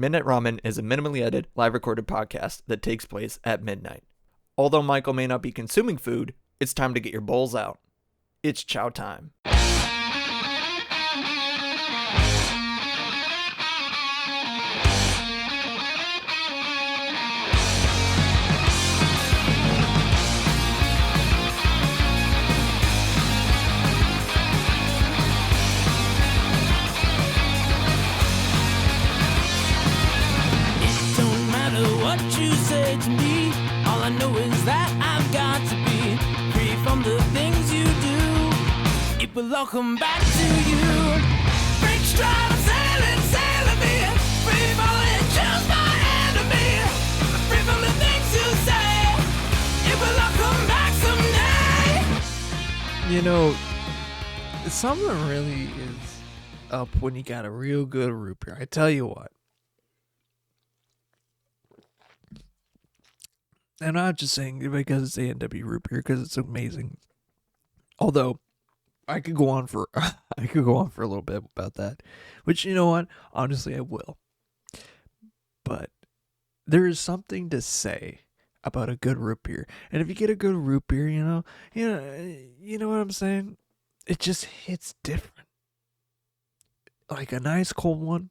Midnight Ramen is a minimally edited, live recorded podcast that takes place at midnight. Although Michael may not be consuming food, it's time to get your bowls out. It's chow time. What you say to me, all I know is that I've got to be free from the things you do. It will all come back to you. Break stride, sailing me. Free falling, choose my enemy. Free from the things you say. It will all come back someday. You know, something really is up when you got a real good root beer. I tell you what. And I'm not just saying it because it's A&W root beer, because it's amazing. Although I could go on for a little bit about that, which, you know what, honestly I will. But there is something to say about a good root beer, and if you get a good root beer, you know what I'm saying. It just hits different. Like a nice cold one.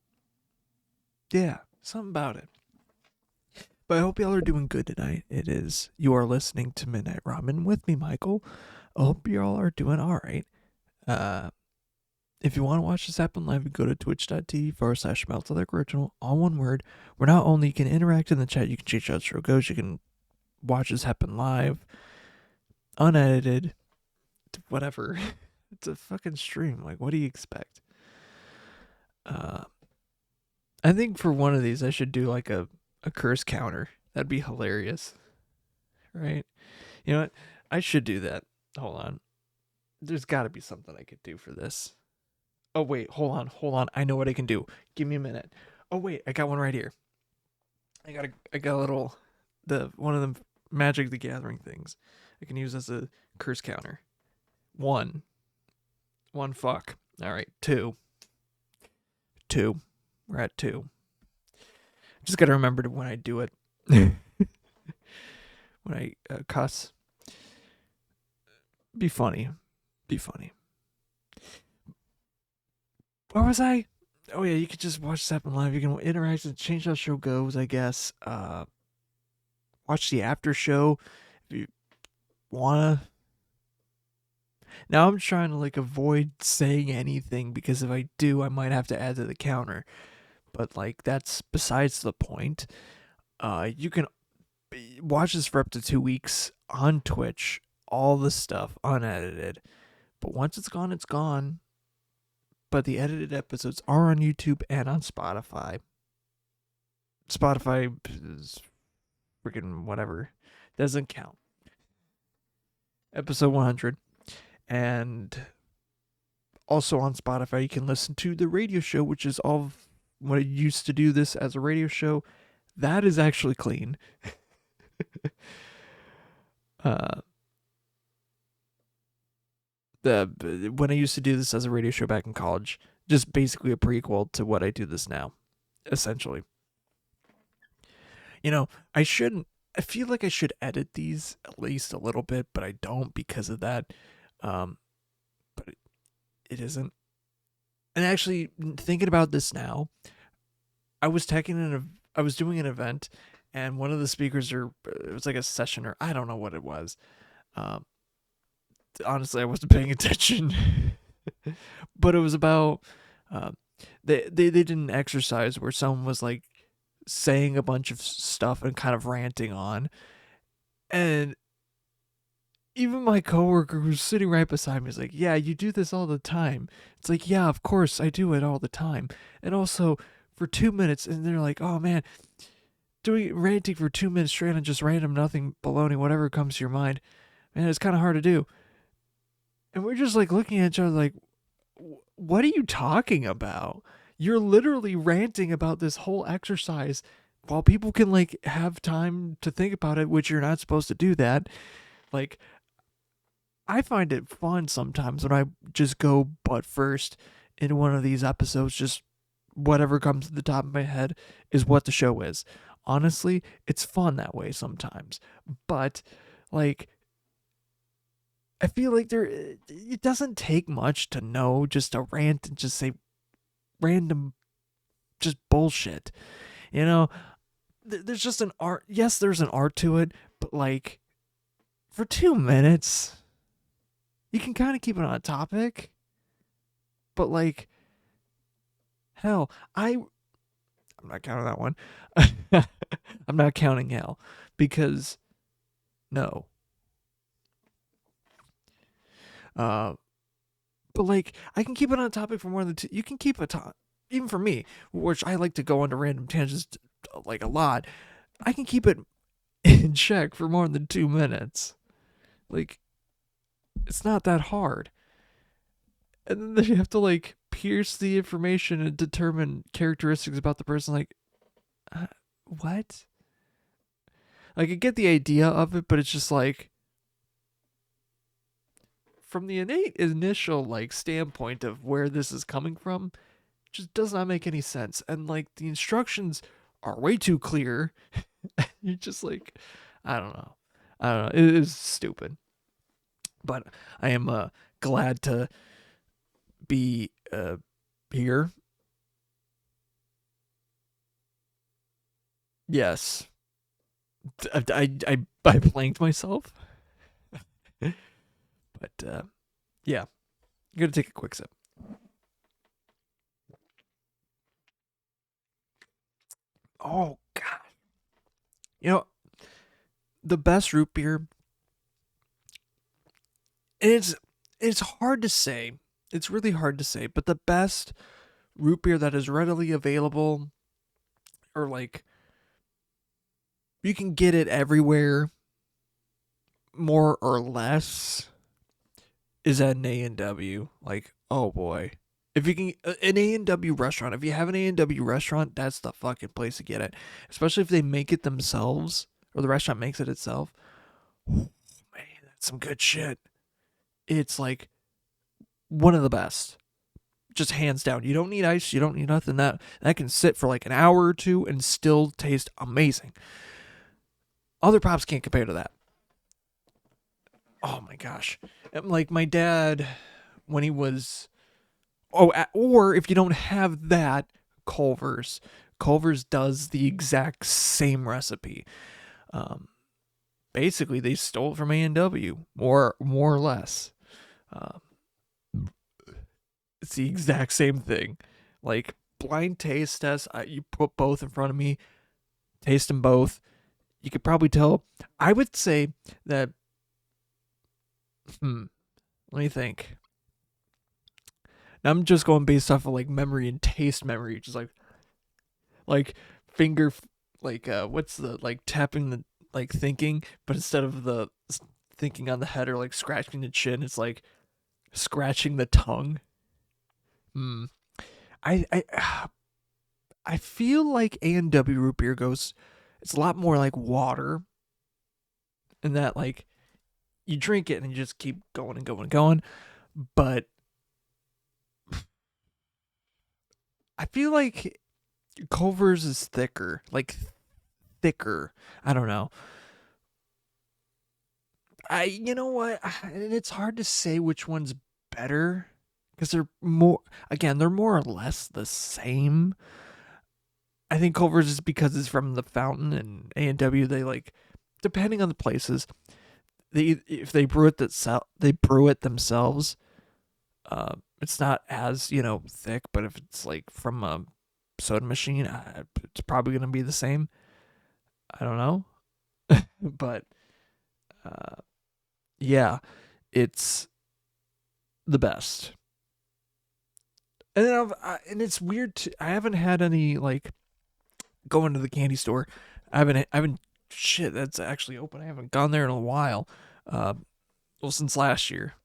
Yeah, something about it. But I hope y'all are doing good tonight. You are listening to Midnight Ramen with me, Michael. I hope y'all are doing all right. If you want to watch this happen live, you go to twitch.tv/MeltLikeOriginal, all one word, where not only you can interact in the chat, you can change how the show goes, you can watch this happen live, unedited, whatever. It's a fucking stream. Like, what do you expect? I think for one of these, I should do like a curse counter. That'd be hilarious, right? You know what? I should do that. Hold on. There's got to be something I could do for this. Oh wait, hold on. I know what I can do. Give me a minute. Oh wait, I got one right here. I got a little one of the Magic the Gathering things I can use as a curse counter. One fuck. All right, two. We're at 2. Just gotta remember to when I do it. When I cuss. Be funny. Where was I? Oh yeah, you could just watch this happen live. You can interact and change how the show goes, I guess. Watch the after show if you wanna. Now I'm trying to avoid saying anything, because if I do, I might have to add to the counter. But that's besides the point. You can watch this for up to 2 weeks on Twitch, all the stuff unedited. But once it's gone, it's gone. But the edited episodes are on YouTube and on Spotify. Spotify is freaking whatever. Doesn't count. Episode 100. And also on Spotify, you can listen to the radio show, which is all when I used to do this as a radio show. That is actually clean. When I used to do this as a radio show back in college, just basically a prequel to what I do this now, essentially. You know, I feel like I should edit these at least a little bit, but I don't because of that. But it isn't. And actually, thinking about this now, I was doing an event, and one of the speakers, it was like a session, or I don't know what it was. Honestly, I wasn't paying attention. But it was about they did an exercise where someone was saying a bunch of stuff and kind of ranting on, and even my coworker who's sitting right beside me is like, yeah, you do this all the time. It's like, yeah, of course I do it all the time. And also for 2 minutes, and they're like, oh man, ranting for 2 minutes straight on just random nothing baloney, whatever comes to your mind, man, it's kind of hard to do. And we're just looking at each other like, what are you talking about? You're literally ranting about this whole exercise while people can have time to think about it, which you're not supposed to do that. I find it fun sometimes when I just go butt first into one of these episodes, just whatever comes to the top of my head is what the show is. Honestly, it's fun that way sometimes. But like I feel like it doesn't take much to know just to rant and just say random just bullshit. You know, there's just an art. Yes, there's an art to it, but like for 2 minutes you can kind of keep it on topic. But like hell, I'm not counting that one. I'm not counting hell because no. But like I can keep it on topic for more than two. You can keep a even for me, which I like to go into random tangents like a lot. I can keep it in check for more than 2 minutes. Like it's not that hard. And then you have to like pierce the information and determine characteristics about the person. Like, what? Like I get the idea of it, but it's just like from the innate initial like standpoint of where this is coming from, just does not make any sense. And like the instructions are way too clear. You're just like, I don't know. It is stupid. But I am glad to be here. Yes. I blanked myself. But yeah. I'm gonna take a quick sip. Oh god. You know, the best root beer, it's hard to say. It's really hard to say, but the best root beer that is readily available, or like you can get it everywhere more or less, is at an A&W. Like, oh boy. If you can, an A&W restaurant, if you have an A&W restaurant, that's the fucking place to get it. Especially if they make it themselves, or the restaurant makes it itself. Oh, man, that's some good shit. It's like one of the best. Just hands down. You don't need ice, you don't need nothing. That can sit for like an hour or two and still taste amazing. Other pops can't compare to that. Oh my gosh. Like my dad, when he was... or if you don't have that, Culver's. Culver's does the exact same recipe. Basically, they stole it from A&W, more or less. It's the exact same thing. Like, blind taste test, you put both in front of me, taste them both. You could probably tell. I would say that... let me think. Now I'm just going based off of like memory and taste memory, just like finger, like what's the like tapping the like thinking, but instead of the thinking on the head or like scratching the chin, it's like scratching the tongue. I feel like A&W root beer goes. It's a lot more like water, and that like you drink it and you just keep going and going and going, but I feel like Culver's is thicker. Like, thicker. I don't know. You know what? And it's hard to say which one's better. Because they're more or less the same. I think Culver's is because it's from the fountain, and A&W, they like, depending on the places, if they brew it themselves. It's not as, thick, but if it's like from a soda machine, it's probably going to be the same. I don't know. But, yeah, it's the best. And it's weird I haven't had any, like, going to the candy store. I haven't, shit, that's actually open. I haven't gone there in a while. Well, since last year.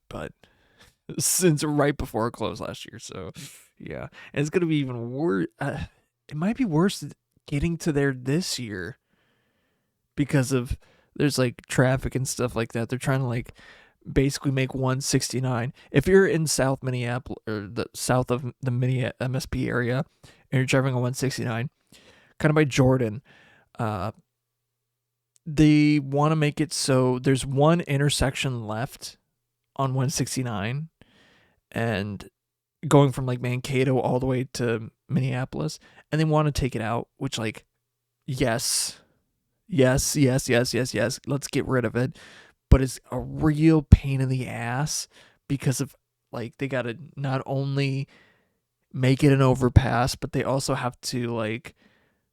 But... since right before it closed last year, so yeah, and it's gonna be even worse. It might be worse getting to there this year because of there's like traffic and stuff like that. They're trying to like basically make 169. If you're in South Minneapolis or the south of the mini MSP area and you're driving on 169, kind of by Jordan, they want to make it so there's one intersection left on 169 and going from like Mankato all the way to Minneapolis, and they want to take it out, which like, yes, let's get rid of it. But it's a real pain in the ass because of like they got to not only make it an overpass, but they also have to like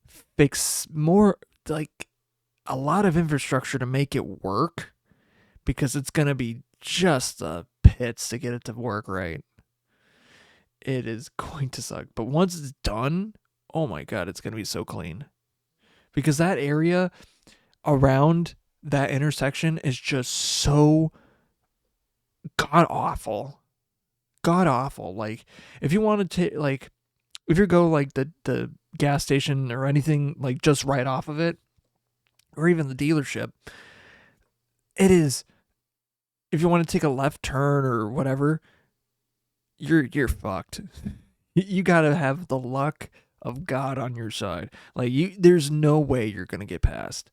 fix more like a lot of infrastructure to make it work, because it's going to be just the pits to get it to work right. It is going to suck. But once it's done, oh my God, it's going to be so clean. Because that area around that intersection is just so god awful. God awful. Like, if you wanted to, like, if you go like the gas station or anything, like just right off of it, or even the dealership, it is, if you want to take a left turn or whatever, you're fucked. You gotta have the luck of God on your side. Like, there's no way you're gonna get past.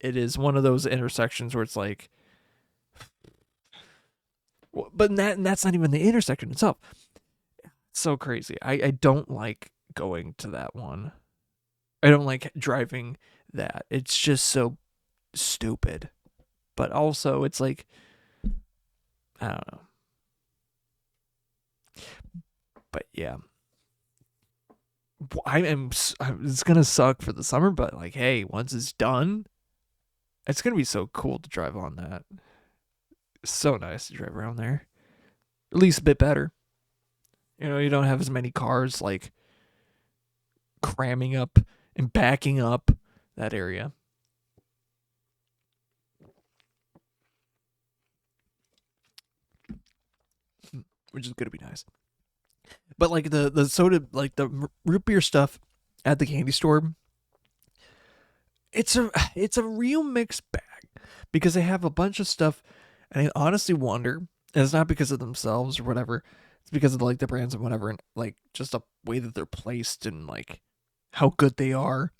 It is one of those intersections where it's like, but that's not even the intersection itself. It's so crazy. I don't like going to that one. I don't like driving that. It's just so stupid. But also, it's like, I don't know. But yeah, it's gonna suck for the summer, but like, hey, once it's done, it's gonna be so cool to drive on that. It's so nice to drive around there. At least a bit better. You know, you don't have as many cars like cramming up and backing up that area. Which is gonna be nice. But like the soda, like the root beer stuff at the candy store, it's a real mixed bag, because they have a bunch of stuff, and I honestly wonder, and it's not because of themselves or whatever, it's because of like the brands and whatever, and like just the way that they're placed and like how good they are.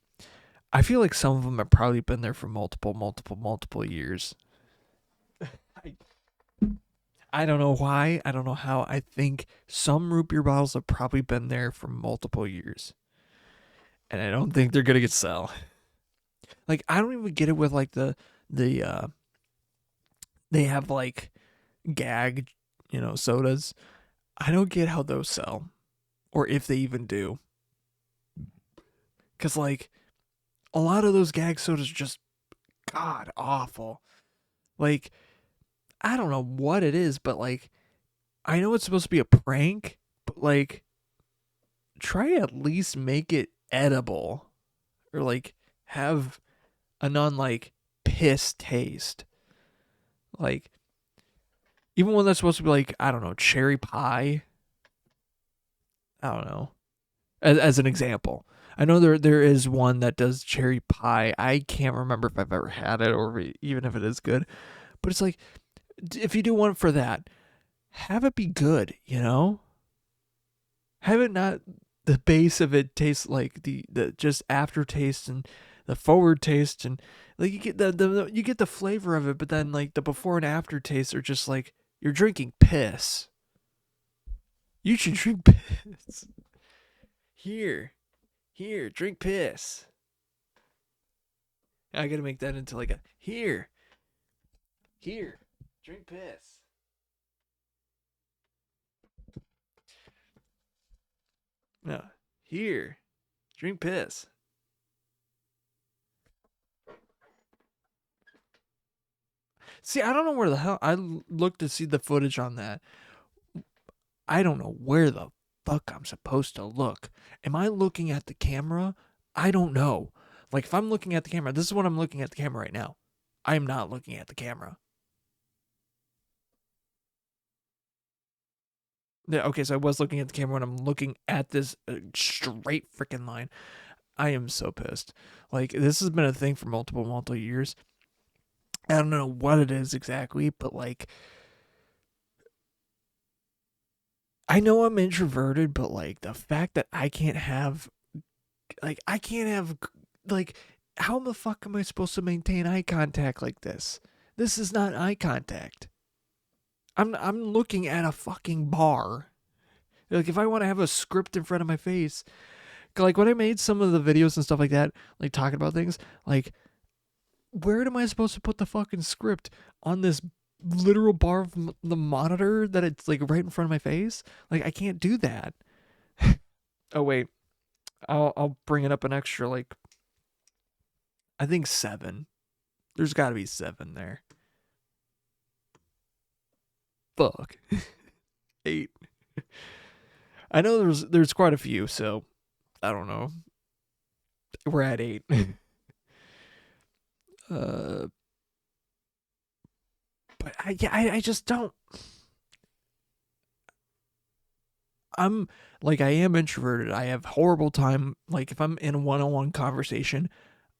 I feel like some of them have probably been there for multiple years. I don't know why. I don't know how. I think some root beer bottles have probably been there for multiple years. And I don't think they're going to get sell. Like, I don't even get it with like they have like gag, sodas. I don't get how those sell, or if they even do. Cause like a lot of those gag sodas are just god awful. Like, I don't know what it is, but like, I know it's supposed to be a prank, but like, try at least make it edible, or like have a non like piss taste. Like, even one that's supposed to be like, I don't know, cherry pie. I don't know. As an example, I know there is one that does cherry pie. I can't remember if I've ever had it or even if it is good, but it's like, if you do one for that, have it be good, Have it not, the base of it taste like the just aftertaste and the forward taste, and like you get you get the flavor of it, but then like the before and after taste are just like you're drinking piss. You should drink piss. Here, drink piss. I gotta make that into like a here. Drink piss. No. Here. Drink piss. See, I don't know where the hell I looked to see the footage on that. I don't know where the fuck I'm supposed to look. Am I looking at the camera? I don't know. Like, if I'm looking at the camera, this is what I'm looking at the camera right now. I am not looking at the camera. Yeah, okay, so I was looking at the camera when I'm looking at this straight freaking line. I am so pissed. Like, this has been a thing for multiple years. I don't know what it is exactly, but like, I know I'm introverted, but like the fact that I can't have, like, how the fuck am I supposed to maintain eye contact like this? This is not eye contact. I'm looking at a fucking bar. Like, if I want to have a script in front of my face, like when I made some of the videos and stuff like that, like talking about things, like, where am I supposed to put the fucking script on this literal bar of the monitor that it's like right in front of my face? Like, I can't do that. Oh wait, I'll bring it up an extra, like, I think 7. There's got to be 7 there. Fuck. 8. I know there's quite a few, so I don't know. We're at 8. But I just don't. I'm like, I am introverted. I have horrible time. Like, if I'm in a one-on-one conversation,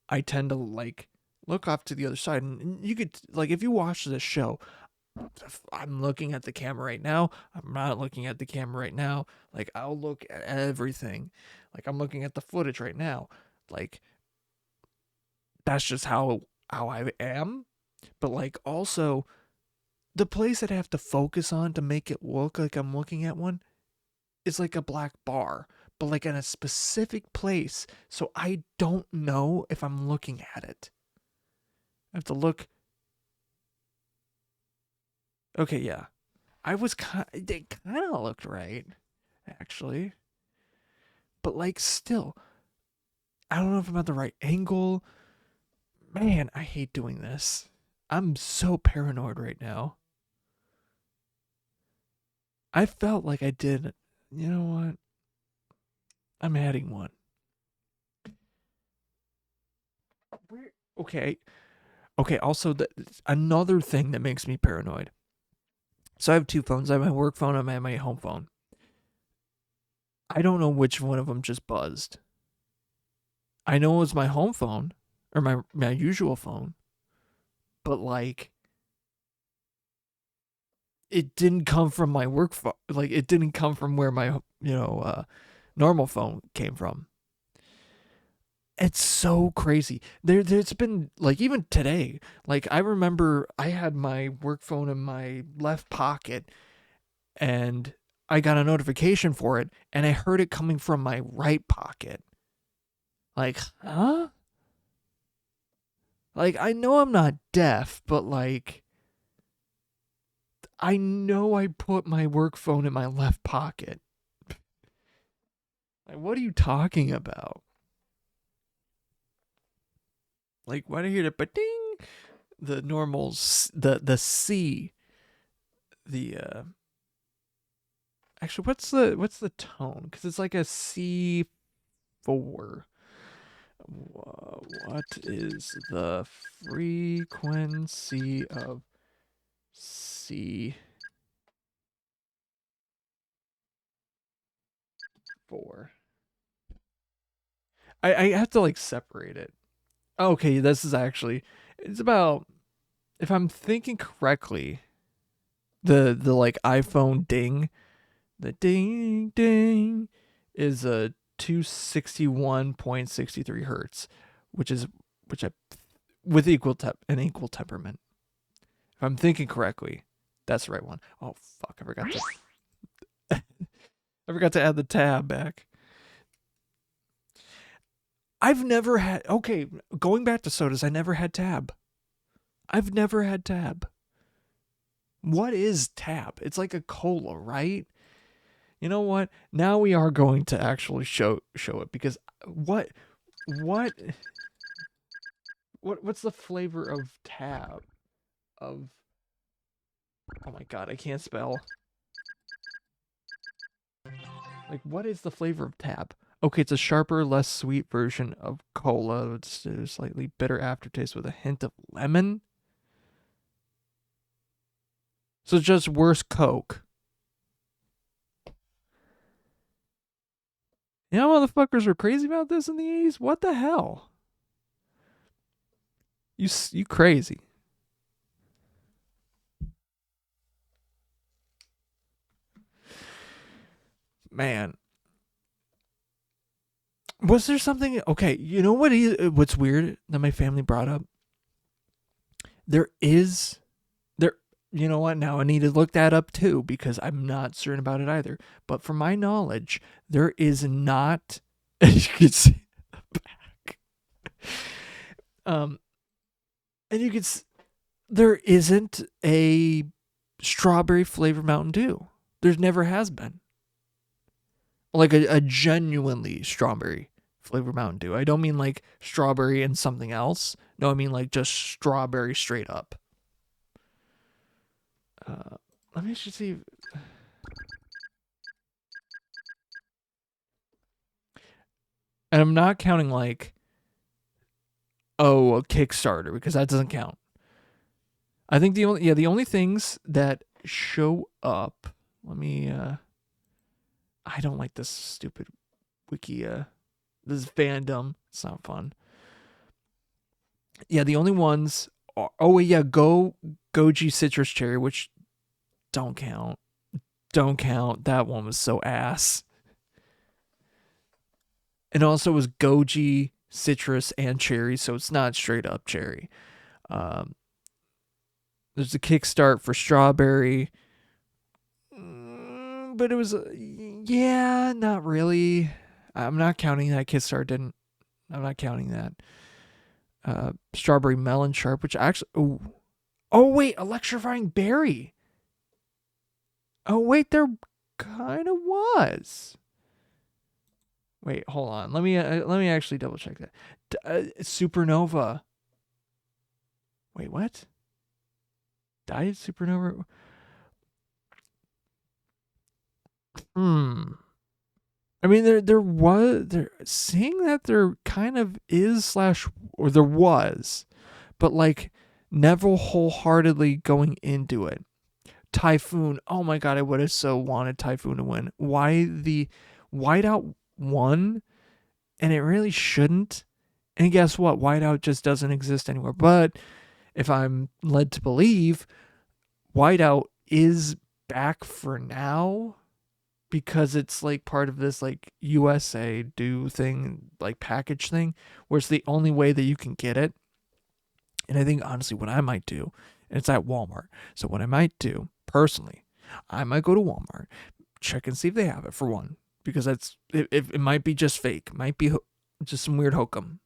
I tend to like look off to the other side. And you could, like, if you watch this show, I'm looking at the camera right now. I'm not looking at the camera right now. Like, I'll look at everything. Like, I'm looking at the footage right now. Like, that's just how I am. But like, also, the place that I have to focus on to make it look like I'm looking at one is like a black bar, but like in a specific place, so I don't know if I'm looking at it. I have to look. Okay, yeah. It kind of looked right, actually. But like, still, I don't know if I'm at the right angle. Man, I hate doing this. I'm so paranoid right now. I felt like I did. You know what? I'm adding one. Where? Okay. Okay, also, another thing that makes me paranoid. So I have 2 phones. I have my work phone and I have my home phone. I don't know which one of them just buzzed. I know it was my home phone or my usual phone, but like, it didn't come from my work phone. Like, it didn't come from where my normal phone came from. It's so crazy. There's been, like, even today, like, I remember I had my work phone in my left pocket and I got a notification for it and I heard it coming from my right pocket. Like, huh? Like, I know I'm not deaf, but like, I know I put my work phone in my left pocket. Like, what are you talking about? Like, why do I hear the ba-ding? The normal, the C, the actually, what's the tone? Because it's like a C4. What is the frequency of C4? I have to like separate it. Okay, this is actually, it's about, if I'm thinking correctly, the like iPhone ding, the ding ding is a 261.63 hertz, which I with equal temperament. If I'm thinking correctly, that's the right one. Oh fuck, I forgot to I forgot to add the tab back. I've never had, okay, going back to sodas, I never had tab. I've never had tab. What is tab? It's like a cola, right? You know what? Now we are going to actually show it, because what's the flavor of tab? Oh my god, I can't spell. Like, what is the flavor of tab? Okay, it's a sharper, less sweet version of cola. It's a slightly bitter aftertaste with a hint of lemon. So it's just worse Coke. You know, motherfuckers were crazy about this in the 80s? What the hell? You crazy. man. Was there something? Okay, you know what's weird that my family brought up? There. You know what? Now I need to look that up too because I'm not certain about it either. But from my knowledge, there is not. As you can see the back. And you can. There isn't a strawberry flavored Mountain Dew. There never has been. Like a genuinely strawberry flavored Mountain Dew. I don't mean like strawberry and something else. No, I mean like just strawberry straight up. Let me just see. And I'm not counting like, a Kickstarter because that doesn't count. I think the only things that show up. Let me. I don't like this stupid wiki. This fandom. It's not fun. Yeah, the only ones are. Oh wait, yeah, Goji Citrus Cherry, which don't count. Don't count. That one was so ass. And also it was Goji, citrus, and cherry, so it's not straight up cherry. There's a kickstart for strawberry. But it was, not really. I'm not counting that. Kickstart didn't. I'm not counting that. Strawberry melon sharp, which actually. Oh, wait. Electrifying berry. Oh, wait. There kind of was. Wait, hold on. Let me actually double check that. Supernova. Wait, what? Diet Supernova? I mean, they're saying that there kind of is / or there was, but like never wholeheartedly going into it. Typhoon. Oh my god, I would have so wanted Typhoon to win. Why the Whiteout won, and it really shouldn't. And guess what? Whiteout just doesn't exist anymore. But if I'm led to believe, Whiteout is back for now because it's like part of this like USA do thing, like package thing, where it's the only way that you can get it. And I think honestly what I might do, and it's at Walmart. So what I might do personally, I might go to Walmart, check and see if they have it for one. Because it might be just fake. Might be just some weird hokum.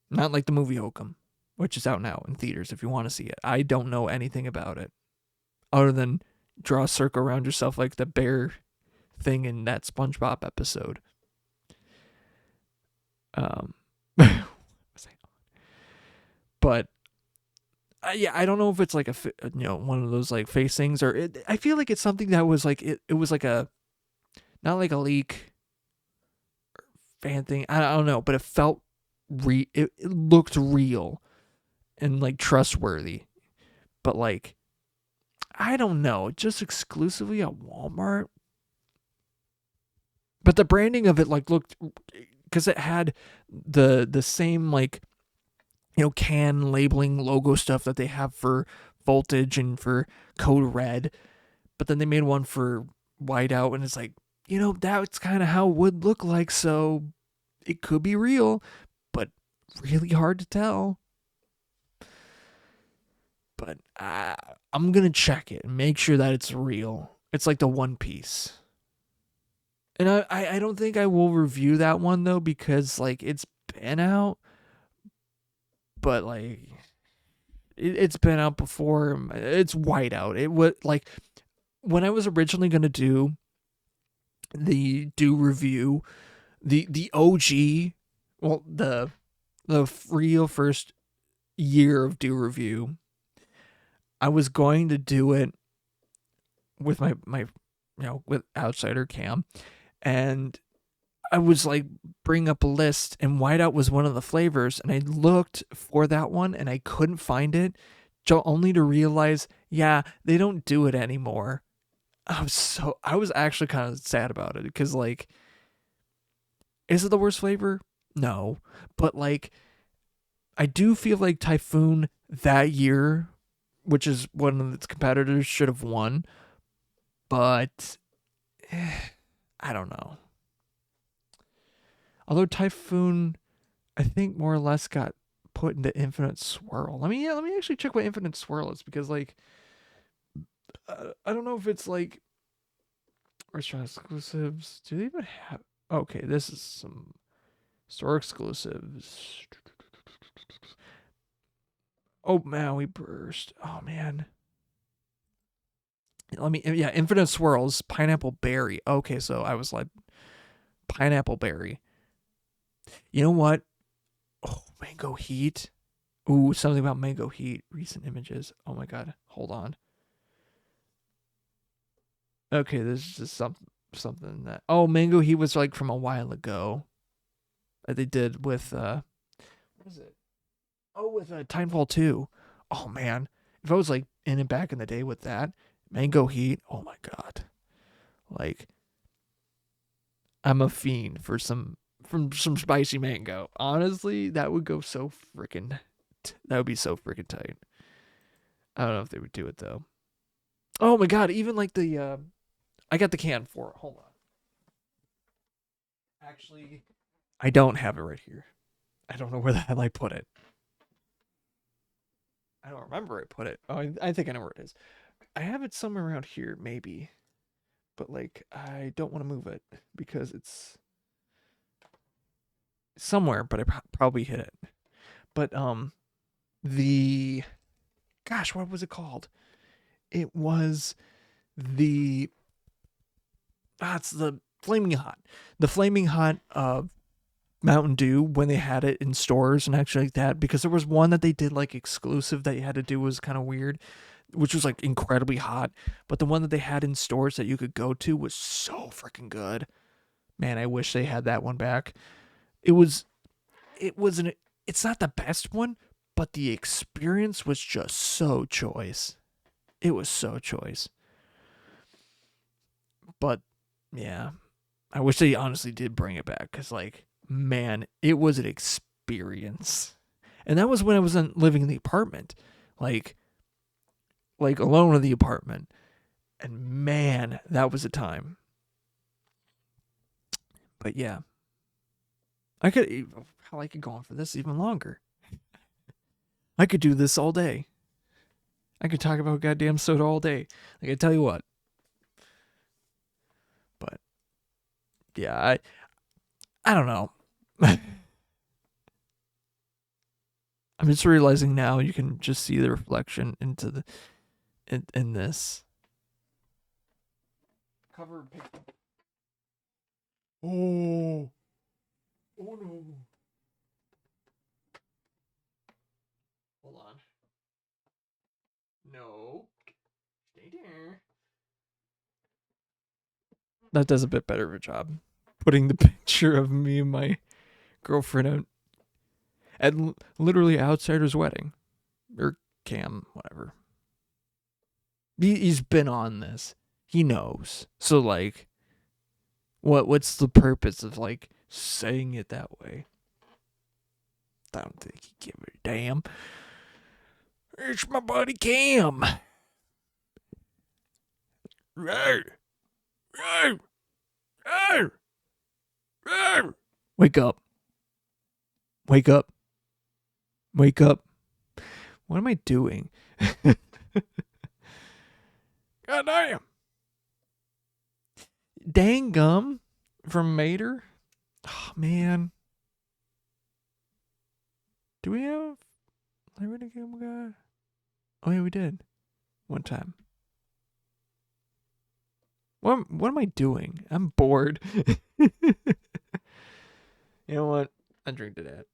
Not like the movie Hokum, which is out now in theaters if you want to see it. I don't know anything about it. Other than draw a circle around yourself like the bear thing in that SpongeBob episode. But I don't know if it's like one of those like face things or I feel like it's something that was like it was like a. Not like a leak or fan thing. I don't know, but it felt it looked real and like trustworthy. But like I don't know, just exclusively at Walmart. But the branding of it like looked because it had the same like can labeling logo stuff that they have for Voltage and for Code Red. But then they made one for Whiteout and it's like that's kind of how it would look like, so it could be real, but really hard to tell. But I'm going to check it and make sure that it's real. It's like the One Piece. And I don't think I will review that one, though, because, like, it's been out, but, like, it's been out before. It's Whiteout. It was, like, when I was originally going to do the review, the OG, well, the real first year of do review, I was going to do it with my with Outsider Cam, and I was like bring up a list, and Whiteout was one of the flavors, and I looked for that one and I couldn't find it, only to realize they don't do it anymore. I was actually kind of sad about it because, like, is it the worst flavor? No. But, like, I do feel like Typhoon that year, which is one of its competitors, should have won. But I don't know. Although Typhoon, I think more or less got put into Infinite Swirl. Let me actually check what Infinite Swirl is, because like I don't know if it's like restaurant exclusives. Do they even have? Okay, this is some store exclusives. Oh, Maui Burst. Oh man. Infinite Swirls, Pineapple Berry. Okay, so I was like, Pineapple Berry. You know what? Oh, Mango Heat. Ooh, something about Mango Heat. Recent images. Oh my god. Hold on. Okay, this is just something that. Oh, Mango Heat was like from a while ago. That they did with what is it? Oh, with Timefall 2. Oh man, if I was like in it back in the day with that Mango Heat, oh my god, like I'm a fiend for some spicy mango. Honestly, that would go so freaking. That would be so freaking tight. I don't know if they would do it though. Oh my god, even like the I got the can for it. Hold on. Actually, I don't have it right here. I don't know where the hell I put it. I don't remember where I put it. Oh, I think I know where it is. I have it somewhere around here, maybe. But like, I don't want to move it because it's somewhere, but I probably hit it. But the gosh, what was it called? It was the it's the Flaming Hot. The Flaming Hot Mountain Dew, when they had it in stores and actually like that, because there was one that they did like exclusive that you had to do, was kind of weird, which was like incredibly hot. But the one that they had in stores that you could go to was so freaking good. Man, I wish they had that one back. It's not the best one, but the experience was just so choice. It was so choice. But yeah, I wish they honestly did bring it back, because like, man, it was an experience. And that was when I was living in the apartment, like alone in the apartment. And man, that was a time. But yeah, I could go on for this even longer. I could do this all day. I could talk about goddamn soda all day. Like, I tell you what. But yeah, I don't know. I'm just realizing now you can just see the reflection into the in this cover picture. Oh no! Hold on. No, stay there. That does a bit better of a job putting the picture of me and my girlfriend out at literally outsider's wedding, or Cam, whatever. He's been on this. He knows. So like, what's the purpose of like saying it that way? I don't think he give a damn. It's my buddy Cam. Wake up. Wake up. Wake up. What am I doing? God damn. Dang gum from Mater. Oh, man. Do we have Liberty Game Guy? Oh, yeah, we did. One time. What am I doing? I'm bored. You know what? I drink to that.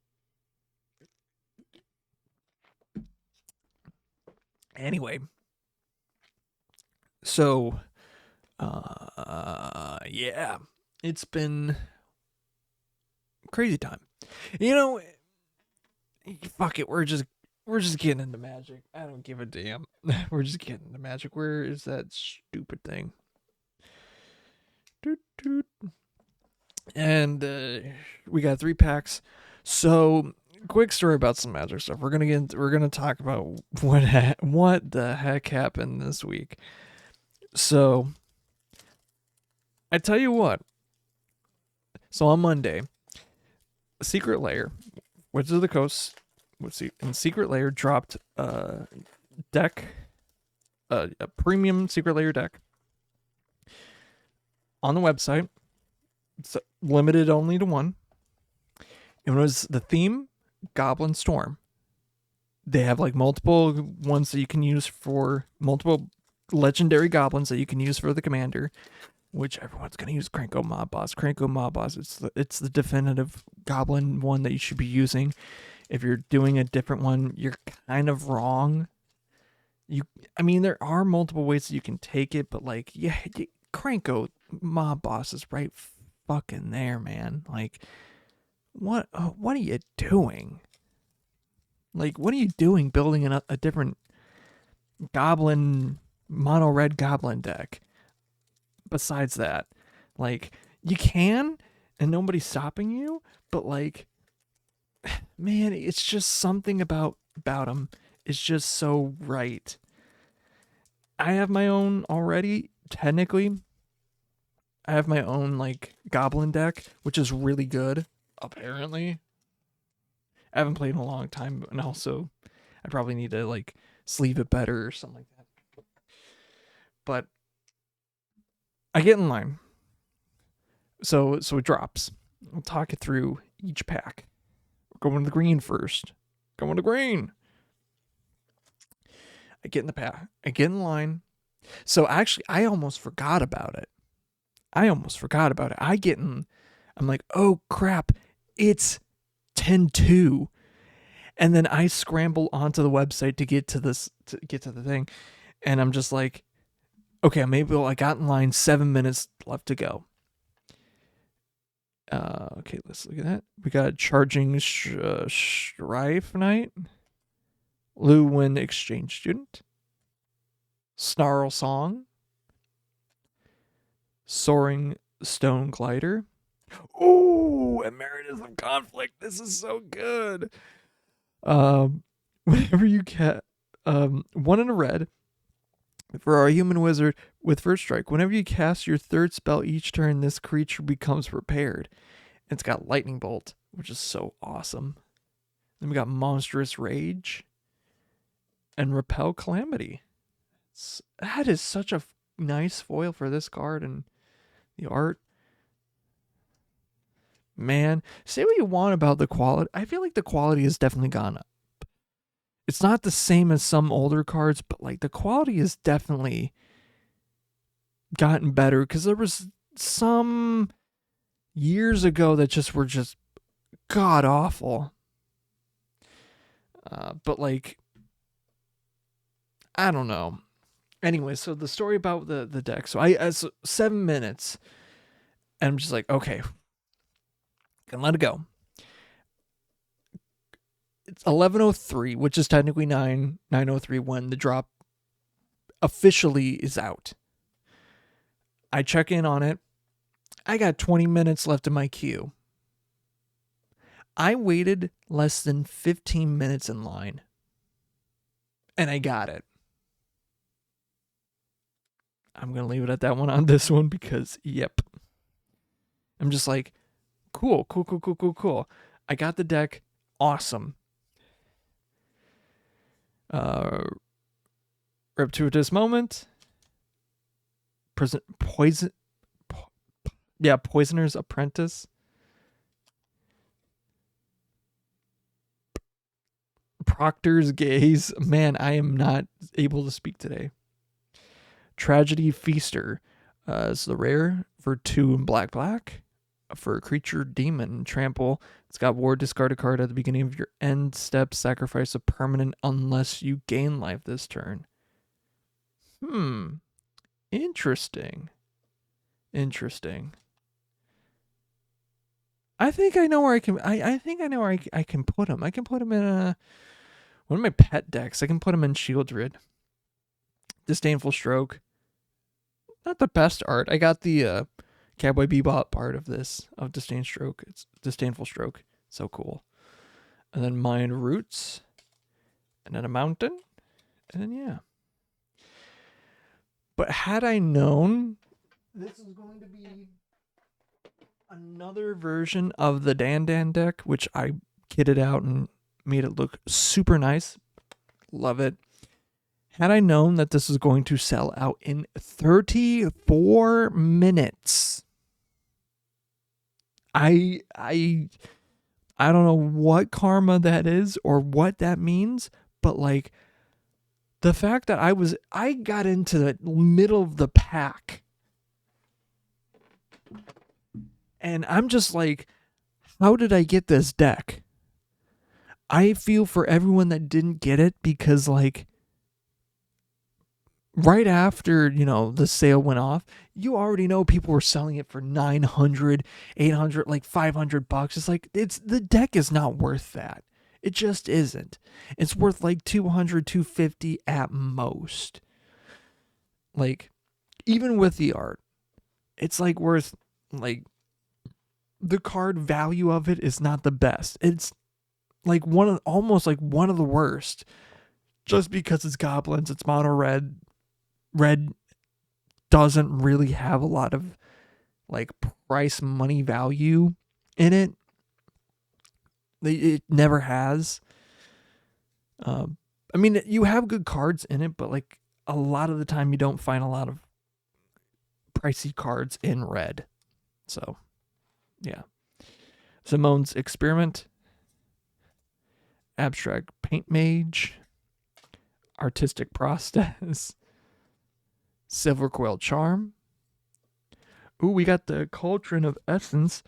Anyway. So, yeah. It's been crazy time. You know, fuck it. We're just getting into Magic. I don't give a damn. We're just getting into Magic. Where is that stupid thing? Doot, doot. And we got 3 packs. So, quick story about some Magic stuff. We're gonna talk about what the heck happened this week. So, I tell you what. So on Monday, Secret Lair, Wizards of the Coast, and Secret Lair dropped a deck, a premium Secret Lair deck on the website. It's limited only to one. It was the theme Goblin Storm. They have like multiple ones that you can use for multiple legendary goblins that you can use for the commander, which everyone's going to use Krenko Mob Boss. Krenko Mob Boss, it's the definitive goblin one that you should be using. If you're doing a different one, you're kind of wrong. I mean, there are multiple ways that you can take it, but like, yeah, Krenko Mob Boss is right fucking there, man. Like, what are you doing? Like, what are you doing building a different goblin, mono red goblin deck? Besides that, like, you can, and nobody's stopping you, but like, man, it's just something about them. It's just so right. I have my own already, technically. I have my own, like, goblin deck, which is really good, apparently. I haven't played in a long time, and also, I probably need to, like, sleeve it better or something like that. But I get in line. So it drops. I'll talk it through each pack. We're going to the green first. Going to green. I get in the pack. I get in line. So actually, I almost forgot about it. I get in. I'm like, oh crap, it's 10-2. And then I scramble onto the website to get to the thing. And I'm just like, okay, I got in line, 7 minutes left to go. Okay, let's look at that. We got Charging Strife Knight, Luwin Exchange Student, Snarl Song, Soaring Stone Glider. Ooh, Emeritus of Conflict. This is so good. Whenever you get one in a red for our human wizard with first strike, whenever you cast your third spell each turn, this creature becomes prepared. It's got Lightning Bolt, which is so awesome. Then we got Monstrous Rage and Repel Calamity. That is such a nice foil for this card, and the art. Man, say what you want about the quality. I feel like the quality has definitely gone up. It's not the same as some older cards, but like the quality has definitely gotten better, because there was some years ago that were just god awful. But like, I don't know. Anyway, so the story about the deck. So I 7 minutes, and I'm just like, okay, can let it go. It's 11:03, which is technically 9:03 when the drop officially is out. I check in on it. I got 20 minutes left in my queue. I waited less than 15 minutes in line, and I got it. I'm going to leave it at that one on this one because, yep. I'm just like, cool. I got the deck. Awesome. Reptuitous Moment. Poisoner's Apprentice. Proctor's Gaze. Man, I am not able to speak today. Tragedy Feaster. It's the rare for 2 and black. For a creature demon trample. It's got ward, discard a card at the beginning of your end step, sacrifice a permanent unless you gain life this turn. Interesting. I think I know where I can I can put him. I can put him in one of my pet decks. I can put him in Shieldred. Disdainful Stroke. Not the best art. I got the Cowboy Bebop part of Disdainful Stroke. So cool. And then Mind Roots. And then a mountain. And then, yeah. But had I known this was going to be another version of the Dan Dan deck, which I kitted out and made it look super nice. Love it. Had I known that this was going to sell out in 34 minutes, I don't know what karma that is or what that means, but like the fact that I got into the middle of the pack and I'm just like, how did I get this deck? I feel for everyone that didn't get it because like right after, the sale went off, you already know people were selling it for 900, 800, like $500. It's like, the deck is not worth that. It just isn't. It's worth like 200, 250 at most. Like, even with the art, it's like worth, like, the card value of it is not the best. It's like almost like one of the worst, just because it's goblins, it's mono red. Red doesn't really have a lot of like price money value in it. It never has. I mean, you have good cards in it, but like a lot of the time you don't find a lot of pricey cards in red. So, yeah. Simone's Experiment, Abstract Paint Mage, Artistic Process, Silver Coil Charm. Ooh, we got the Cauldron of Essence.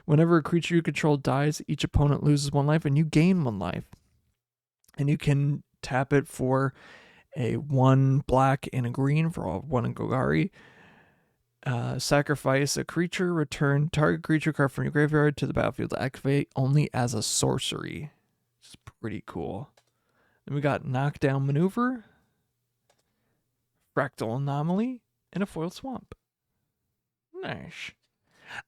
Whenever a creature you control dies, each opponent loses 1 life and you gain 1 life. And you can tap it for a 1 black and a green for all 1 in Golgari. Sacrifice a creature, return target creature card from your graveyard to the battlefield to activate only as a sorcery. It's pretty cool. Then we got Knockdown Maneuver, Fractal Anomaly, and a Foiled Swamp. Nice.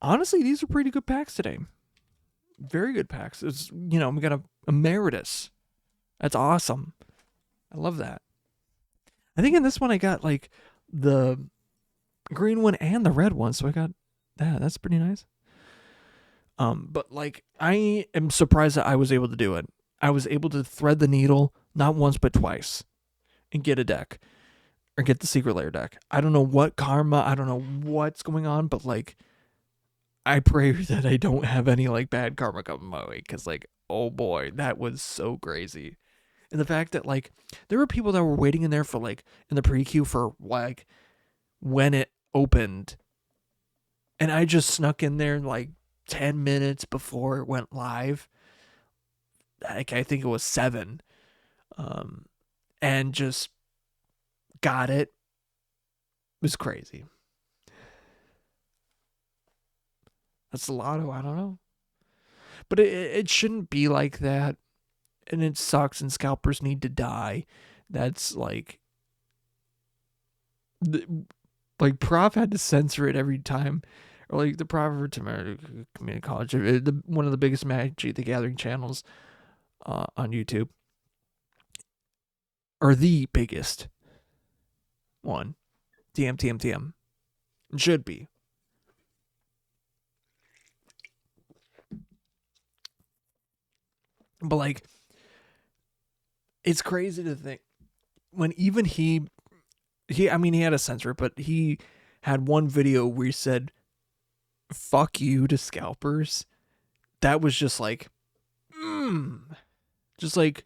Honestly, these are pretty good packs today. Very good packs. It's, we got a Emeritus. That's awesome. I love that. I think in this one I got like the green one and the red one, so I got that. That's pretty nice. But like I am surprised that I was able to do it. I was able to thread the needle not once but twice and get a deck or get the Secret Lair deck. I don't know what karma, I don't know what's going on, but like I pray that I don't have any like bad karma coming my way, because like, oh boy, that was so crazy. And the fact that like there were people that were waiting in there for like in the pre-queue for like when it opened, and I just snuck in there like 10 minutes before it went live. Like I think it was 7, and just got it. It was crazy. That's the lotto. I don't know, but it shouldn't be like that, and it sucks. And scalpers need to die. That's like Prof had to censor it every time, or like the Prof for Community College, one of the biggest Magic the Gathering channels on YouTube, or the biggest one. TM. It should be. But like, it's crazy to think when even he had to censor it, but he had one video where he said, "Fuck you" to scalpers. That was just like, just like,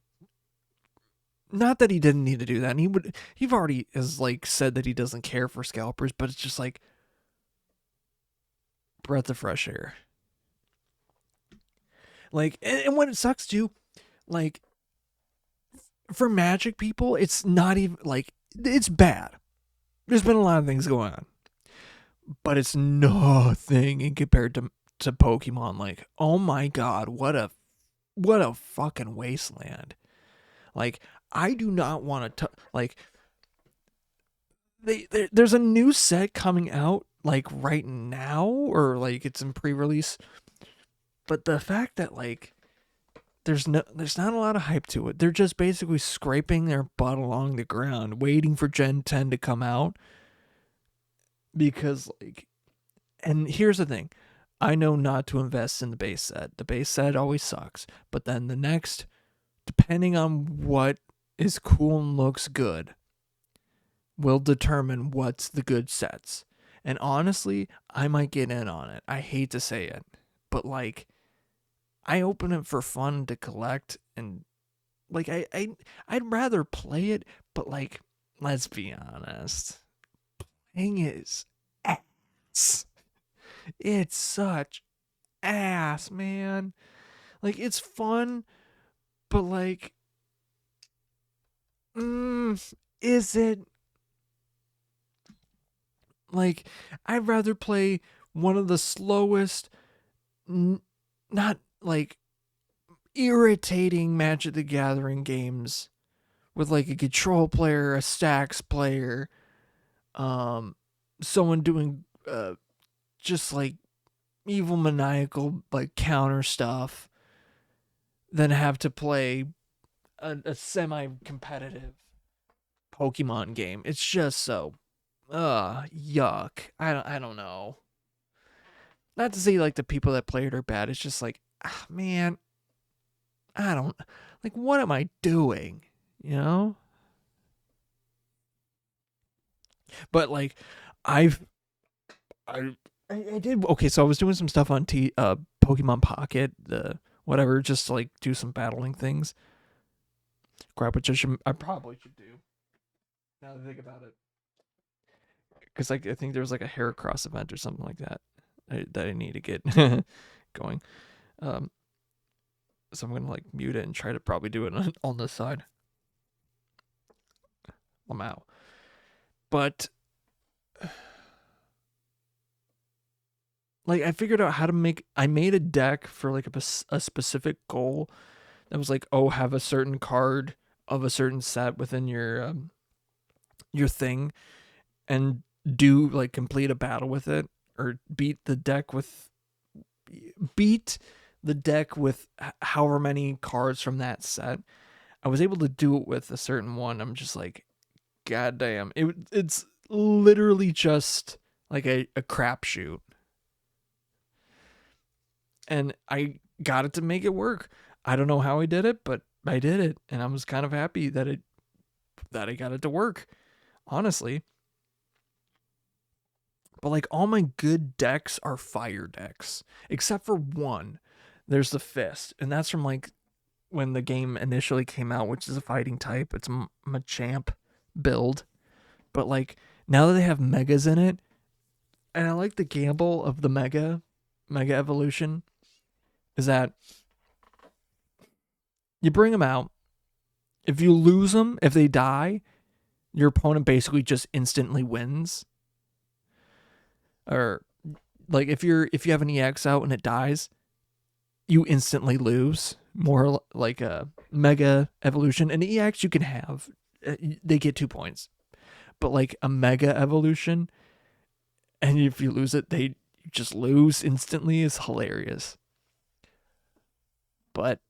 not that he didn't need to do that, and he've already has like said that he doesn't care for scalpers, but it's just like breath of fresh air. Like, and when it sucks too, like for Magic people, it's not even like, it's bad. There's been a lot of things going on, but it's nothing in compared to Pokemon. Like, oh my god, what a fucking wasteland. Like, I do not want to like, there's a new set coming out like right now, or like it's in pre-release, but the fact that like there's not a lot of hype to it. They're just basically scraping their butt along the ground waiting for Gen 10 to come out, because like, and here's the thing, I know not to invest in the base set. The base set always sucks. But then the next, depending on what is cool and looks good, will determine what's the good sets. And honestly, I might get in on it. I hate to say it, but like, I open it for fun to collect, and like I'd rather play it, but like, let's be honest, playing is ass. It's such ass, man. Like, it's fun, but like, is it? Like, I'd rather play one of the slowest, not like irritating Magic the Gathering games with like a control player, a stacks player, someone doing just like evil maniacal like counter stuff, than have to play a semi-competitive Pokemon game. It's just so yuck. I don't know. Not to say like the people that play it are bad. It's just like, man, I don't like, what am I doing? You know? But like, I did okay. So I was doing some stuff on Pokemon Pocket, the whatever, just to like do some battling things. Crap, which I probably should do. Now that I think about it, because like I think there was like a Heracross event or something like that that I need to get going. So I'm gonna like mute it and try to probably do it on this side. I'm out. But like, I figured out how to I made a deck for like a specific goal that was like, oh, have a certain card of a certain set within your thing, and do like complete a battle with it, or beat the deck with however many cards from that set. I was able to do it with a certain one. I'm just like, god damn, it's literally just like a crapshoot. And I got it to make it work. I don't know how I did it, but I did it, and I was kind of happy that I got it to work, honestly. But like, all my good decks are fire decks, except for one. There's the Fist, and that's from like when the game initially came out, which is a fighting type. It's a Machamp build. But like, now that they have megas in it, and I like the gamble of the mega evolution, is that you bring them out. If you lose them, if they die, your opponent basically just instantly wins. Or like, if you have an EX out and it dies, you instantly lose. More like a mega evolution. An EX you can have, they get 2 points. But like a mega evolution, and if you lose it, they just lose instantly, is hilarious. But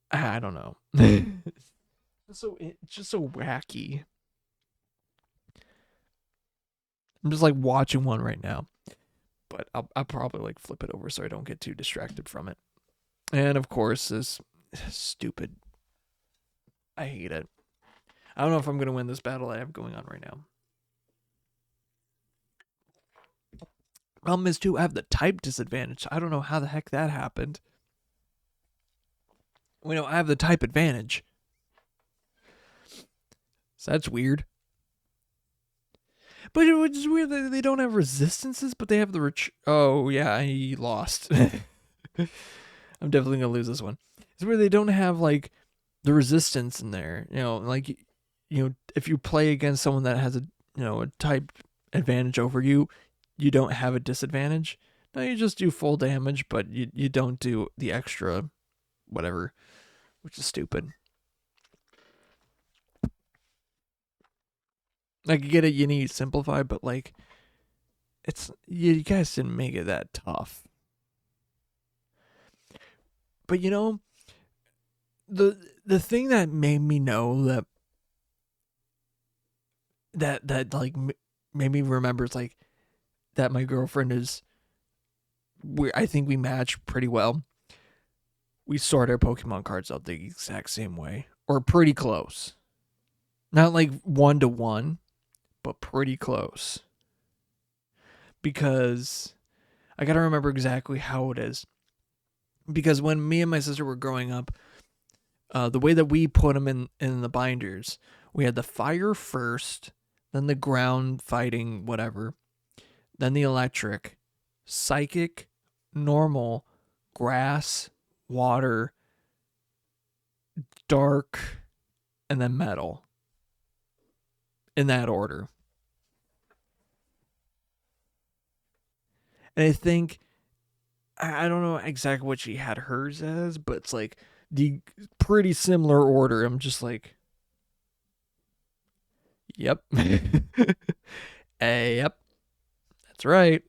I don't know. It's just so wacky. I'm just like watching one right now, but I'll probably like flip it over so I don't get too distracted from it. And of course, this stupid. I hate it. I don't know if I'm gonna win this battle I have going on right now. Problem is too, I have the type disadvantage. I don't know how the heck that happened. We know I have the type advantage. So that's weird. But it's weird that they don't have resistances, but they have the oh yeah, I lost. I'm definitely gonna lose this one. It's where they don't have like the resistance in there. You know, like, if you play against someone that has a type advantage over you, you don't have a disadvantage. No, you just do full damage, but you don't do the extra whatever, which is stupid. Like, you get it, you need to simplify, but like, it's you guys didn't make it that tough. But the thing that made me know that like made me remember is like that my girlfriend is I think we match pretty well. We sort our Pokemon cards out the exact same way, or pretty close. Not like 1-to-1, but pretty close. Because I gotta remember exactly how it is. Because when me and my sister were growing up, the way that we put them in the binders, we had the fire first, then the ground fighting, whatever, then the electric, psychic, normal, grass, water, dark, and then metal. In that order. And I think, I don't know exactly what she had hers as, but it's like the pretty similar order. I'm just like, yep. Yep. That's right.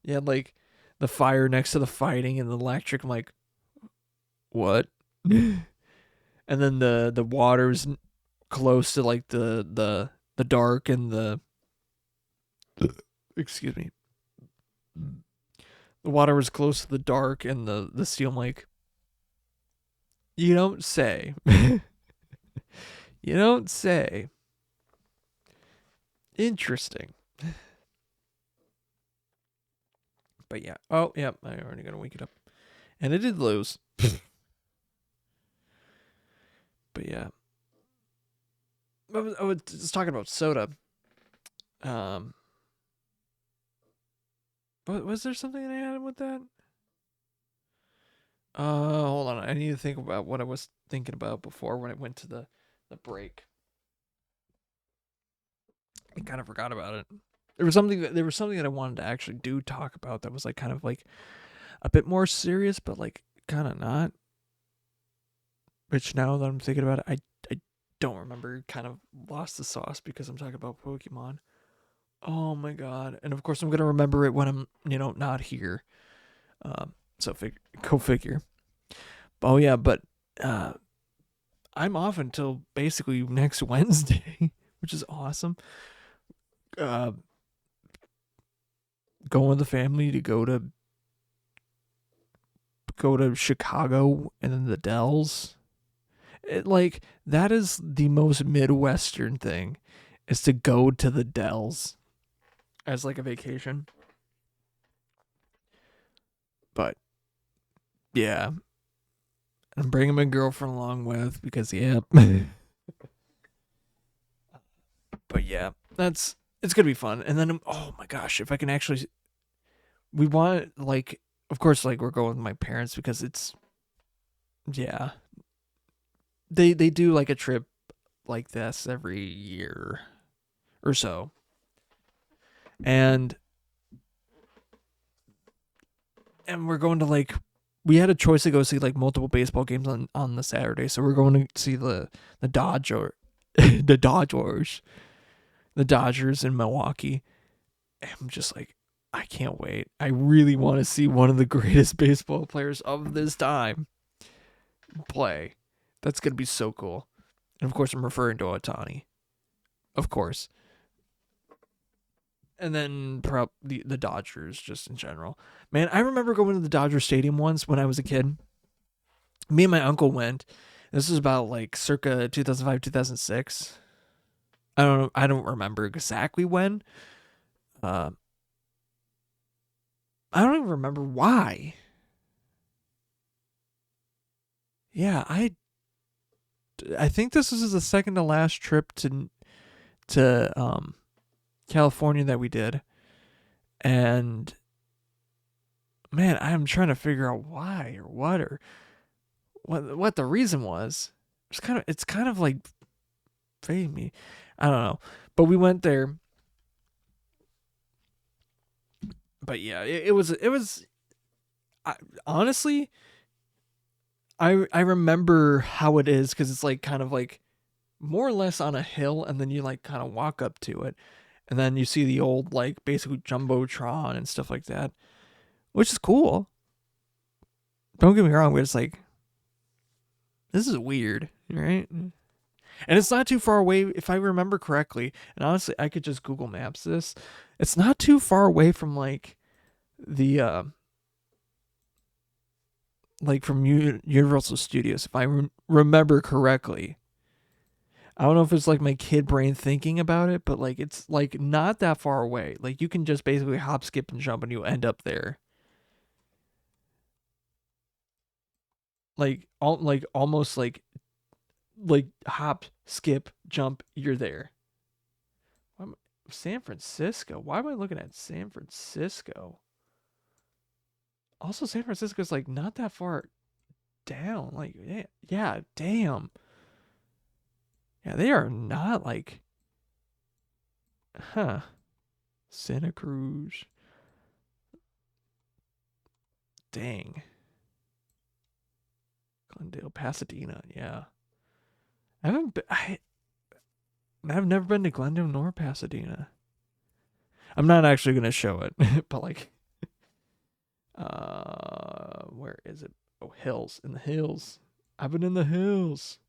Yeah, like the fire next to the fighting and the electric. I'm like, what? And then the water's close to like the dark and the excuse me. The water was close to the dark and the steel. I'm like, you don't say. You don't say. Interesting. But yeah. Oh, yeah. I already got to wake it up. And it did lose. But yeah. I was just talking about soda. Was there something I had with that? Hold on. I need to think about what I was thinking about before when I went to the break. I kind of forgot about it. There was something that I wanted to actually talk about that was like kind of like a bit more serious, but like kind of not. Which now that I'm thinking about it, I don't remember. Kind of lost the sauce because I'm talking about Pokemon. Oh my god! And of course I'm gonna remember it when I'm not here. So go figure. Oh yeah, but I'm off until basically next Wednesday, which is awesome. Going with the family to go to Chicago and then the Dells. That is the most Midwestern thing, is to go to the Dells as like a vacation. But yeah, I'm bringing my girlfriend along with because yeah. But yeah, it's gonna be fun. And then oh my gosh, if I can actually, we want like, of course, like we're going with my parents because it's, yeah, they do like a trip like this every year or so, and we're going to like, we had a choice to go see like multiple baseball games on the Saturday, so we're going to see the the Dodgers in Milwaukee. And I'm just like, I can't wait. I really want to see one of the greatest baseball players of this time play. That's going to be so cool. And of course, I'm referring to Ohtani. Of course. And then the Dodgers just in general. Man, I remember going to the Dodger Stadium once when I was a kid. Me and my uncle went. This was about like circa 2005, 2006. I don't know. I don't remember exactly when. I don't even remember why. Yeah, I think this was the second to last trip to California that we did. And man, I'm trying to figure out why or what the reason was. It's kind of like fading me. I don't know. But we went there. But yeah, it was honestly, I remember how it is because it's like kind of like more or less on a hill, and then you like kind of walk up to it, and then you see the old like basically jumbotron and stuff like that, which is cool. Don't get me wrong, but it's like, this is weird, right? And it's not too far away, if I remember correctly. And honestly, I could just Google Maps this. It's not too far away from like the from Universal Studios, if I remember correctly. I don't know if it's like my kid brain thinking about it, but like it's like not that far away. Like you can just basically hop, skip, and jump, and you'll end up there. Like almost like hop, skip, jump, you're there. San Francisco. Why am I looking at San Francisco? Also, San Francisco's like not that far down. Like, yeah, damn. Yeah, they are not like, huh? Santa Cruz. Dang. Glendale, Pasadena. Yeah, I haven't. I've never been to Glendale nor Pasadena. I'm not actually gonna show it, but like, where is it? Oh, hills. In the hills. I've been in the hills.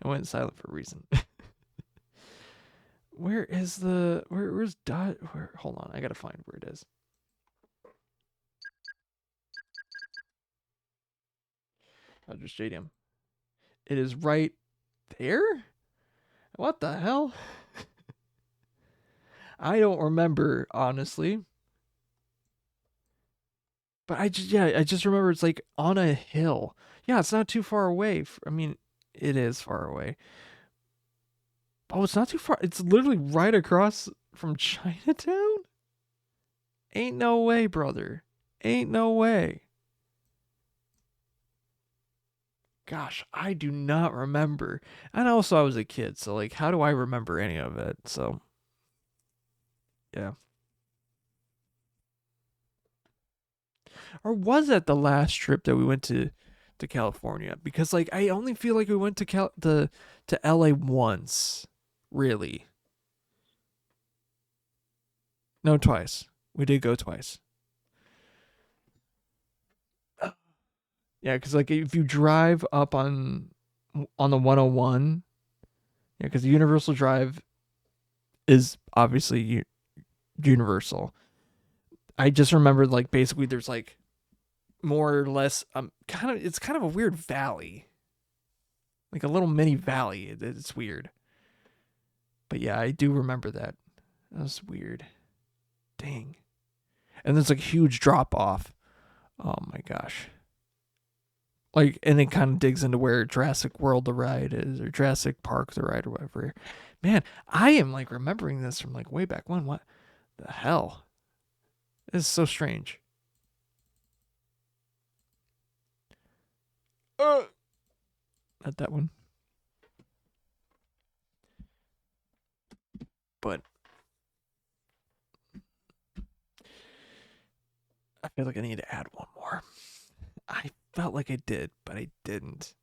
I went silent for a reason. Where is the where's dot where hold on, I gotta find where it is. Dodger Stadium. It is right there? What the hell? I don't remember, honestly. But I just remember it's like on a hill. Yeah, it's not too far away. I mean, it is far away. Oh, it's not too far. It's literally right across from Chinatown? Ain't no way, brother. Ain't no way. Gosh, I do not remember. And also, I was a kid, so like, how do I remember any of it? So, yeah. Or was that the last trip that we went to California? Because like, I only feel like we went to LA once, really. No, twice. We did go twice. Yeah, because like if you drive up on the 101, yeah, because Universal Drive is obviously Universal. I just remembered like basically there's like more or less it's kind of a weird valley, like a little mini valley. It's weird, but yeah, I do remember that. That was weird. Dang. And there's like a huge drop off. Oh my gosh. Like, and it kind of digs into where Jurassic World the ride is, or Jurassic Park the ride, or whatever. Man, I am like remembering this from like way back when. What the hell? This is so strange. Not that one. But I feel like I need to add one more. I felt like I did, but I didn't.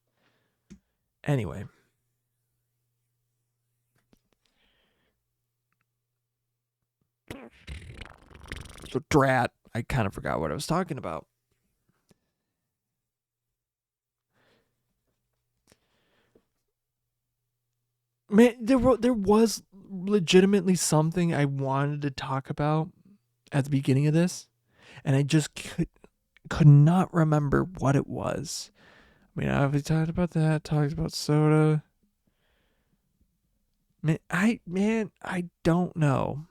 Anyway. So Drat, I kind of forgot what I was talking about. Man, there was legitimately something I wanted to talk about at the beginning of this, and I just could not remember what it was. I mean, I've talked about that, talked about soda. Man, I don't know.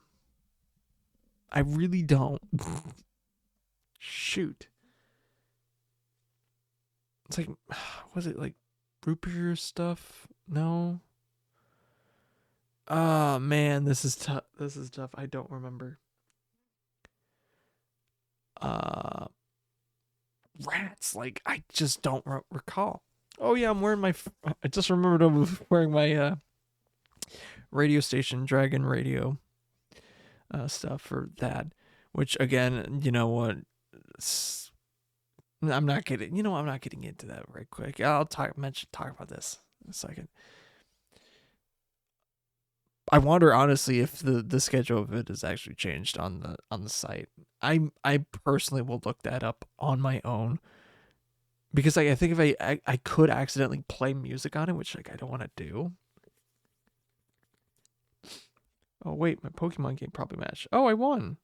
I really don't. Shoot. It's like, was it like root beer stuff? No. Oh man, this is tough. This is tough. I don't remember. Uh, Rats. Like I just don't recall. Oh yeah, I'm wearing my. I just remembered I was wearing my radio station Dragon Radio stuff for that. Which again, you know what? I'm not getting. You know, I'm not getting into that right quick. I'll talk about this in a second. I wonder honestly if the schedule of it has actually changed on the site. I personally will look that up on my own, because I think if I could accidentally play music on it, which like I don't want to do. Oh wait, my Pokemon game probably matched. Oh, I won.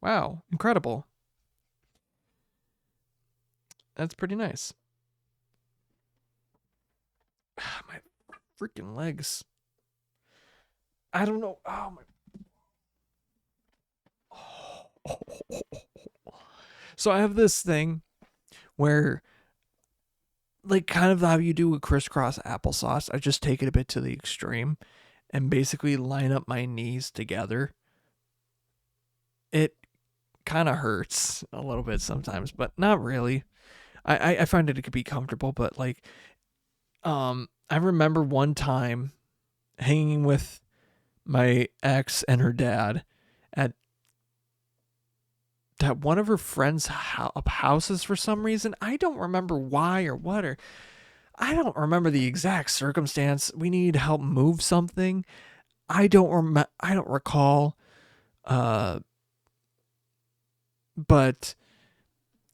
Wow, incredible. That's pretty nice. My freaking legs. I don't know. Oh my. So I have this thing where, like, kind of how you do with crisscross applesauce, I just take it a bit to the extreme and basically line up my knees together. It kind of hurts a little bit sometimes, but not really. I find it could be comfortable, but like, I remember one time hanging with my ex and her dad at one of her friends' houses for some reason. I don't remember why or what, or I don't remember the exact circumstance. We need help move something. I don't recall. But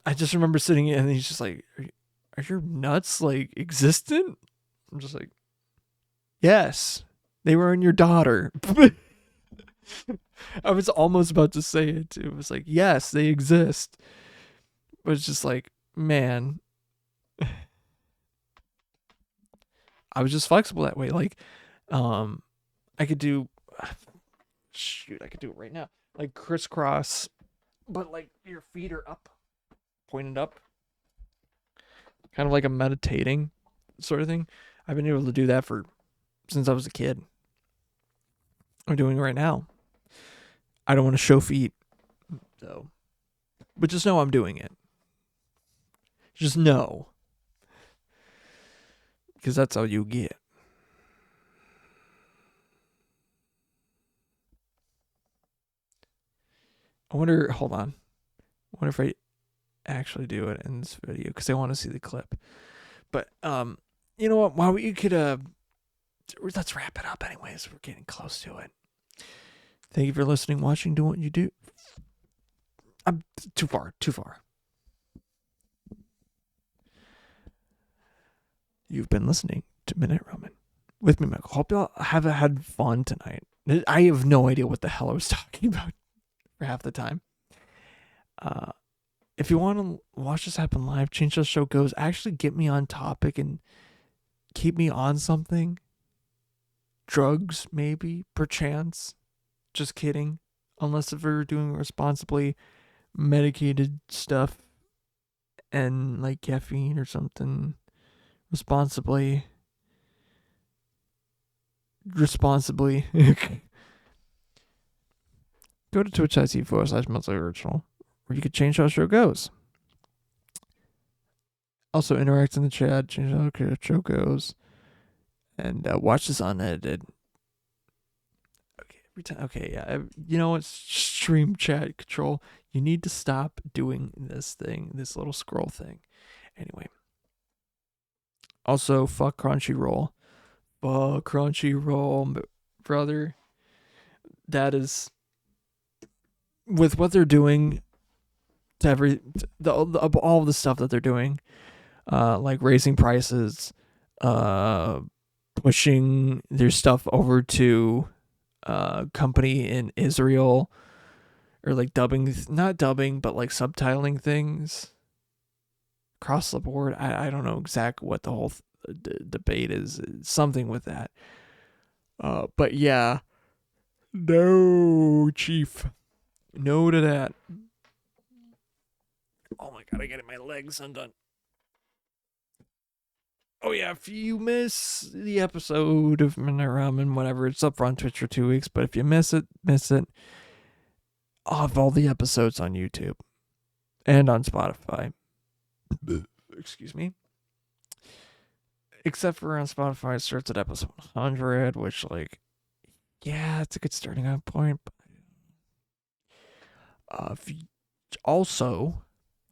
I just remember sitting in, and he's just like, "Are your nuts like existent?" I'm just like, "Yes, they were in your daughter." I was almost about to say it. It was like, "Yes, they exist," but it's just like, man, I was just flexible that way. Like, I could do, I could do it right now, like crisscross, but like your feet are up, pointed up, kind of like a meditating sort of thing. I've been able to do that since I was a kid. I'm doing it right now. I don't want to show feet, so, but just know I'm doing it. Just know, because that's how you get. I wonder. Hold on. I wonder if I actually do it in this video, because I want to see the clip. But you know what? While we could let's wrap it up anyways. We're getting close to it. Thank you for listening, watching, doing what you do. I'm too far. You've been listening to Midnight Ramen with me, Michael. Hope y'all have had fun tonight. I have no idea what the hell I was talking about for half the time. If you want to watch this happen live, change how the show goes, actually get me on topic and keep me on something. Drugs, maybe, perchance. Just kidding. Unless if we're doing responsibly medicated stuff and like caffeine or something. Responsibly. Go to twitch.tv/monthlyoriginal, where you can change how the show goes. Also interact in the chat, change how the show goes, and watch this unedited. Okay, yeah. You know what? Stream chat control. You need to stop doing this little scroll thing. Anyway. Also, fuck Crunchyroll. Fuck Crunchyroll, brother. That is, with what they're doing to all of the stuff that they're doing, like raising prices, pushing their stuff over to company in Israel, or like not dubbing, but like subtitling things across the board. I don't know exactly what the whole debate is. Something with that. But yeah, no, chief, no to that. Oh my god, I got my legs undone. Oh yeah, if you miss the episode of Midnight Ramen, whatever, it's up on Twitch for 2 weeks. But if you miss it. I'll have all the episodes on YouTube and on Spotify. Excuse me. Except for on Spotify, it starts at episode 100, which, like, yeah, it's a good starting off point. But also,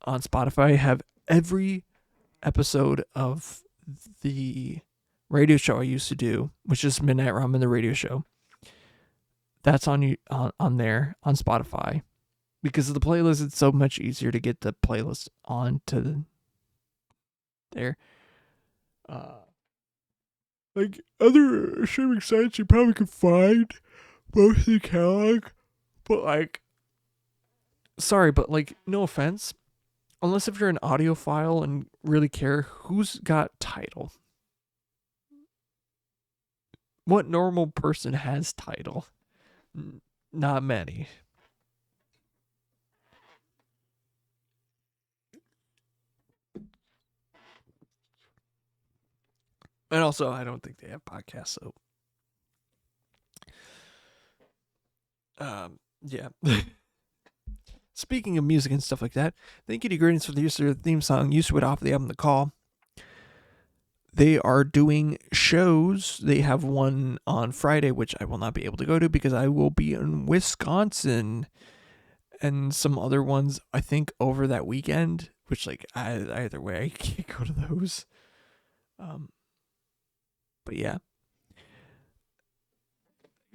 on Spotify, have every episode of the radio show I used to do, which is Midnight Ramen, the radio show. that's on you on there on Spotify. Because of the playlist, it's so much easier to get the playlist onto there. Like other streaming sites, you probably can find most of the catalog, but like, sorry, but like, no offense, unless if you're an audiophile and really care, who's got Tidal? What normal person has Tidal? Not many. And also, I don't think they have podcasts, so yeah. Speaking of music and stuff like that, thank you to Greetings for the use of their theme song, Used to It, off the album The Call. They are doing shows. They have one on Friday, which I will not be able to go to because I will be in Wisconsin, and some other ones, I think, over that weekend, which, like, either way, I can't go to those. But yeah.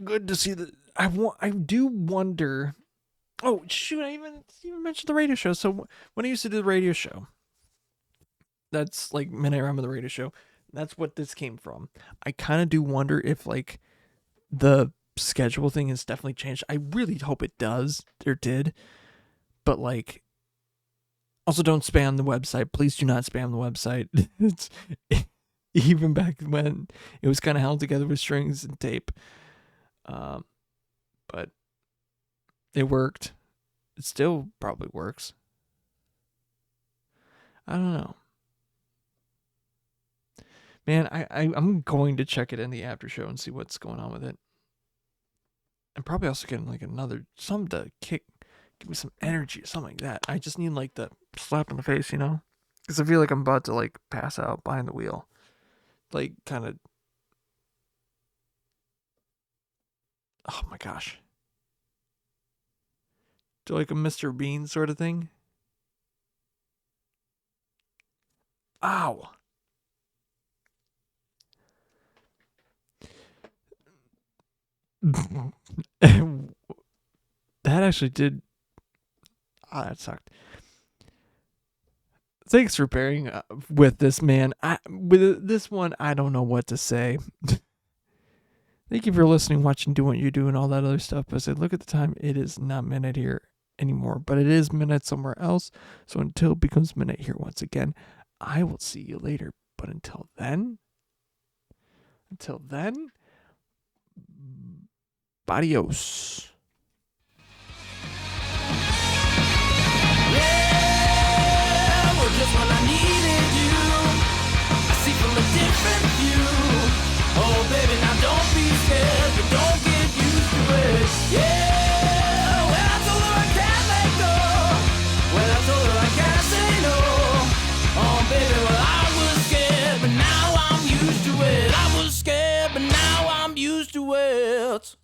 Good to see that. I do wonder. Oh, shoot, I even mentioned the radio show. So when I used to do the radio show, that's like Midnight Ramen, the radio show. That's what this came from. I kind of do wonder if like the schedule thing has definitely changed. I really hope it does or did. But like, also don't spam the website. Please do not spam the website. It's even back when it was kind of held together with strings and tape. But it worked. It still probably works. I don't know. Man, I'm going to check it in the after show and see what's going on with it. And probably also getting like some to give me some energy or something like that. I just need like the slap in the face, you know? Because I feel like I'm about to like pass out behind the wheel. Like kind of. Oh my gosh. Do like a Mr. Bean sort of thing? Ow. That actually did. That sucked. Thanks for bearing with this, man. With this one, I don't know what to say. Thank you for listening, watching, doing what you do, and all that other stuff. But I said, look at the time. It is not midnight here anymore, but it is midnight somewhere else. So until it becomes midnight here once again, I will see you later. But until then, adios. Just when I needed you, I see from a different view. Oh baby, now don't be scared, but don't get used to it. Yeah, when I told her I can't let go, when I told her I can't say no. Oh baby, well I was scared, but now I'm used to it. I was scared, but now I'm used to it.